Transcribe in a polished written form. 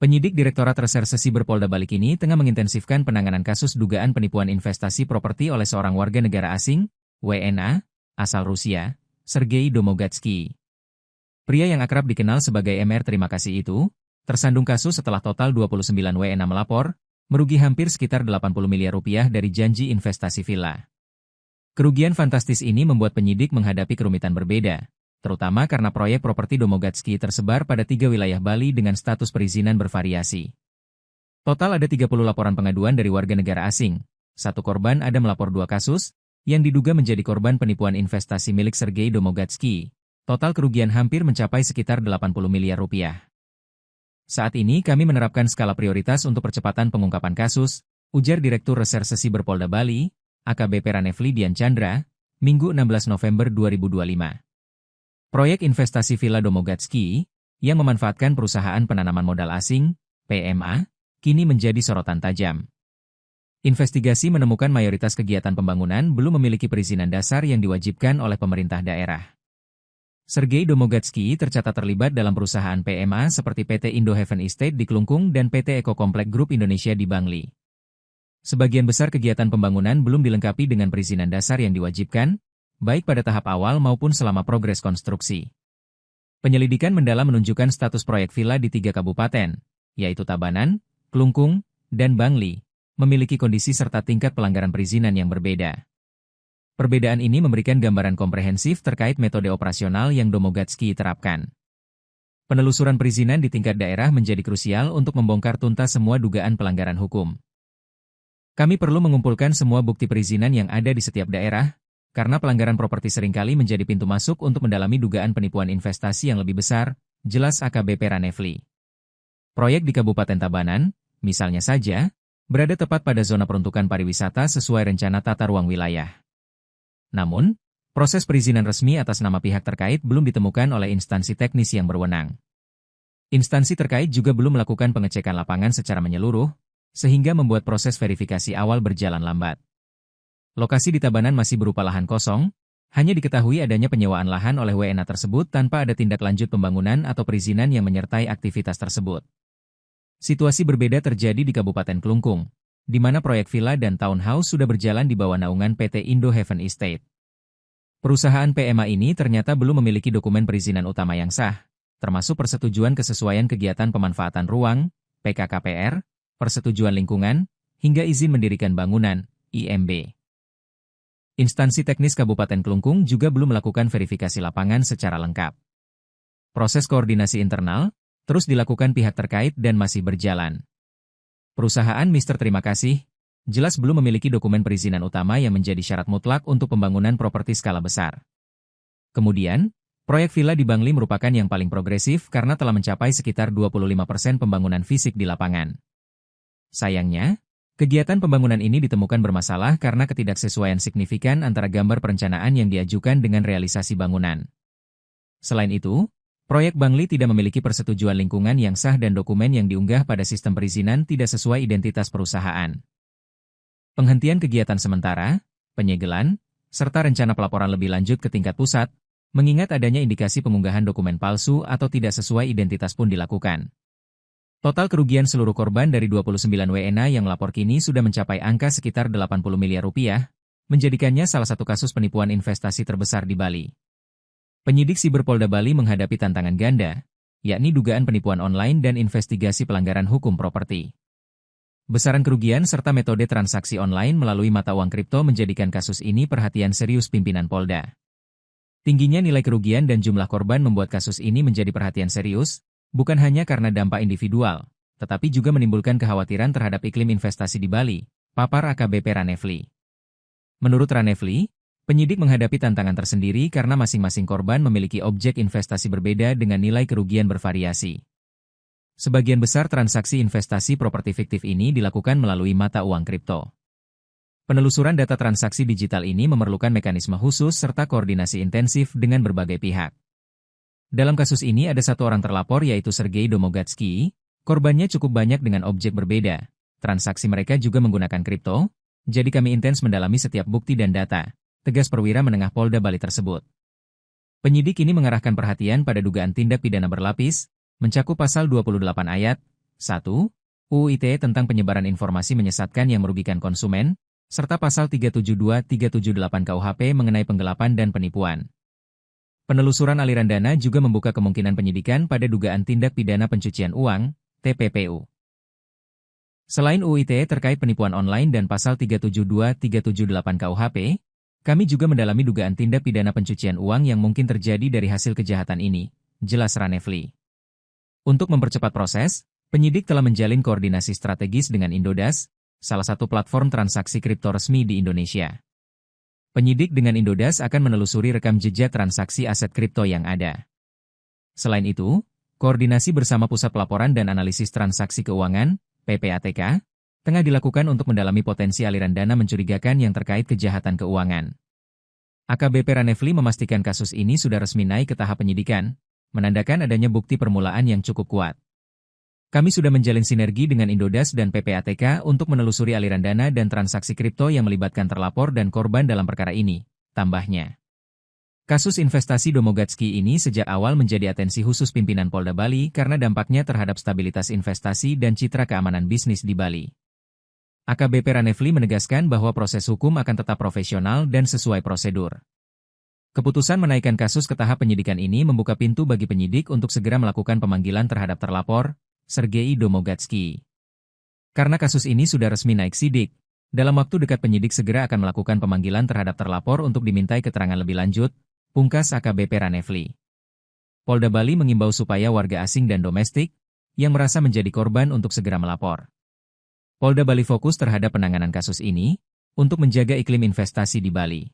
Penyidik Direktorat Reserse Siber Polda Bali kini tengah mengintensifkan penanganan kasus dugaan penipuan investasi properti oleh seorang warga negara asing, WNA, asal Rusia, Sergei Domogatsky. Pria yang akrab dikenal sebagai MR Terima Kasih itu, tersandung kasus setelah total 29 WNA melapor, merugi hampir sekitar 80 miliar rupiah dari janji investasi villa. Kerugian fantastis ini membuat penyidik menghadapi kerumitan berbeda, terutama karena proyek properti Domogatsky tersebar pada 3 wilayah Bali dengan status perizinan bervariasi. Total ada 30 laporan pengaduan dari warga negara asing. Satu korban ada melapor 2 kasus, yang diduga menjadi korban penipuan investasi milik Sergei Domogatsky. Total kerugian hampir mencapai sekitar 80 miliar rupiah. Saat ini kami menerapkan skala prioritas untuk percepatan pengungkapan kasus, ujar Direktur Reserse Siber Polda Bali, AKBP Ranefli Dian Chandra, Minggu 16 November 2025. Proyek investasi Villa Domogatsky, yang memanfaatkan perusahaan penanaman modal asing, PMA, kini menjadi sorotan tajam. Investigasi menemukan mayoritas kegiatan pembangunan belum memiliki perizinan dasar yang diwajibkan oleh pemerintah daerah. Sergei Domogatsky tercatat terlibat dalam perusahaan PMA seperti PT Indo Heaven Estate di Kelungkung dan PT Eko Komplek Group Indonesia di Bangli. Sebagian besar kegiatan pembangunan belum dilengkapi dengan perizinan dasar yang diwajibkan, baik pada tahap awal maupun selama progres konstruksi. Penyelidikan mendalam menunjukkan status proyek villa di 3 kabupaten, yaitu Tabanan, Kelungkung, dan Bangli, memiliki kondisi serta tingkat pelanggaran perizinan yang berbeda. Perbedaan ini memberikan gambaran komprehensif terkait metode operasional yang Domogatsky terapkan. Penelusuran perizinan di tingkat daerah menjadi krusial untuk membongkar tuntas semua dugaan pelanggaran hukum. Kami perlu mengumpulkan semua bukti perizinan yang ada di setiap daerah, karena pelanggaran properti seringkali menjadi pintu masuk untuk mendalami dugaan penipuan investasi yang lebih besar, jelas AKBP Ranefli. Proyek di Kabupaten Tabanan, misalnya saja, berada tepat pada zona peruntukan pariwisata sesuai rencana tata ruang wilayah. Namun, proses perizinan resmi atas nama pihak terkait belum ditemukan oleh instansi teknis yang berwenang. Instansi terkait juga belum melakukan pengecekan lapangan secara menyeluruh, sehingga membuat proses verifikasi awal berjalan lambat. Lokasi di Tabanan masih berupa lahan kosong, hanya diketahui adanya penyewaan lahan oleh WNA tersebut tanpa ada tindak lanjut pembangunan atau perizinan yang menyertai aktivitas tersebut. Situasi berbeda terjadi di Kabupaten Kelungkung, di mana proyek villa dan townhouse sudah berjalan di bawah naungan PT Indo Heaven Estate. Perusahaan PMA ini ternyata belum memiliki dokumen perizinan utama yang sah, termasuk persetujuan kesesuaian kegiatan pemanfaatan ruang, PKKPR, persetujuan lingkungan, hingga izin mendirikan bangunan, IMB. Instansi teknis Kabupaten Kelungkung juga belum melakukan verifikasi lapangan secara lengkap. Proses koordinasi internal terus dilakukan pihak terkait dan masih berjalan. Perusahaan Mr. Terima Kasih jelas belum memiliki dokumen perizinan utama yang menjadi syarat mutlak untuk pembangunan properti skala besar. Kemudian, proyek villa di Bangli merupakan yang paling progresif karena telah mencapai sekitar 25% pembangunan fisik di lapangan. Sayangnya, kegiatan pembangunan ini ditemukan bermasalah karena ketidaksesuaian signifikan antara gambar perencanaan yang diajukan dengan realisasi bangunan. Selain itu, proyek Bangli tidak memiliki persetujuan lingkungan yang sah dan dokumen yang diunggah pada sistem perizinan tidak sesuai identitas perusahaan. Penghentian kegiatan sementara, penyegelan, serta rencana pelaporan lebih lanjut ke tingkat pusat, mengingat adanya indikasi pengunggahan dokumen palsu atau tidak sesuai identitas pun dilakukan. Total kerugian seluruh korban dari 29 WNA yang melapor kini sudah mencapai angka sekitar 80 miliar rupiah, menjadikannya salah satu kasus penipuan investasi terbesar di Bali. Penyidik Siber Polda Bali menghadapi tantangan ganda, yakni dugaan penipuan online dan investigasi pelanggaran hukum properti. Besaran kerugian serta metode transaksi online melalui mata uang kripto menjadikan kasus ini perhatian serius pimpinan Polda. Tingginya nilai kerugian dan jumlah korban membuat kasus ini menjadi perhatian serius, bukan hanya karena dampak individual, tetapi juga menimbulkan kekhawatiran terhadap iklim investasi di Bali, papar AKBP Ranefli. Menurut Ranefli, penyidik menghadapi tantangan tersendiri karena masing-masing korban memiliki objek investasi berbeda dengan nilai kerugian bervariasi. Sebagian besar transaksi investasi properti fiktif ini dilakukan melalui mata uang kripto. Penelusuran data transaksi digital ini memerlukan mekanisme khusus serta koordinasi intensif dengan berbagai pihak. Dalam kasus ini ada satu orang terlapor yaitu Sergei Domogatsky, korbannya cukup banyak dengan objek berbeda. Transaksi mereka juga menggunakan kripto, jadi kami intens mendalami setiap bukti dan data, tegas perwira menengah Polda Bali tersebut. Penyidik ini mengarahkan perhatian pada dugaan tindak pidana berlapis, mencakup pasal 28 ayat 1. UU ITE tentang penyebaran informasi menyesatkan yang merugikan konsumen, serta pasal 372-378 KUHP mengenai penggelapan dan penipuan. Penelusuran aliran dana juga membuka kemungkinan penyidikan pada dugaan tindak pidana pencucian uang, TPPU. Selain UU ITE terkait penipuan online dan pasal 372-378 KUHP, kami juga mendalami dugaan tindak pidana pencucian uang yang mungkin terjadi dari hasil kejahatan ini, jelas Ranefli. Untuk mempercepat proses, penyidik telah menjalin koordinasi strategis dengan Indodax, salah satu platform transaksi kripto resmi di Indonesia. Penyidik dengan Indodax akan menelusuri rekam jejak transaksi aset kripto yang ada. Selain itu, koordinasi bersama Pusat Pelaporan dan Analisis Transaksi Keuangan, PPATK, tengah dilakukan untuk mendalami potensi aliran dana mencurigakan yang terkait kejahatan keuangan. AKBP Ranefli memastikan kasus ini sudah resmi naik ke tahap penyidikan, menandakan adanya bukti permulaan yang cukup kuat. Kami sudah menjalin sinergi dengan Indodax dan PPATK untuk menelusuri aliran dana dan transaksi kripto yang melibatkan terlapor dan korban dalam perkara ini, tambahnya. Kasus investasi Domogatsky ini sejak awal menjadi atensi khusus pimpinan Polda Bali karena dampaknya terhadap stabilitas investasi dan citra keamanan bisnis di Bali. AKBP Ranefli menegaskan bahwa proses hukum akan tetap profesional dan sesuai prosedur. Keputusan menaikkan kasus ke tahap penyidikan ini membuka pintu bagi penyidik untuk segera melakukan pemanggilan terhadap terlapor, Sergei Domogatsky. Karena kasus ini sudah resmi naik sidik, dalam waktu dekat penyidik segera akan melakukan pemanggilan terhadap terlapor untuk dimintai keterangan lebih lanjut, pungkas AKBP Ranefli. Polda Bali mengimbau supaya warga asing dan domestik yang merasa menjadi korban untuk segera melapor. Polda Bali fokus terhadap penanganan kasus ini untuk menjaga iklim investasi di Bali.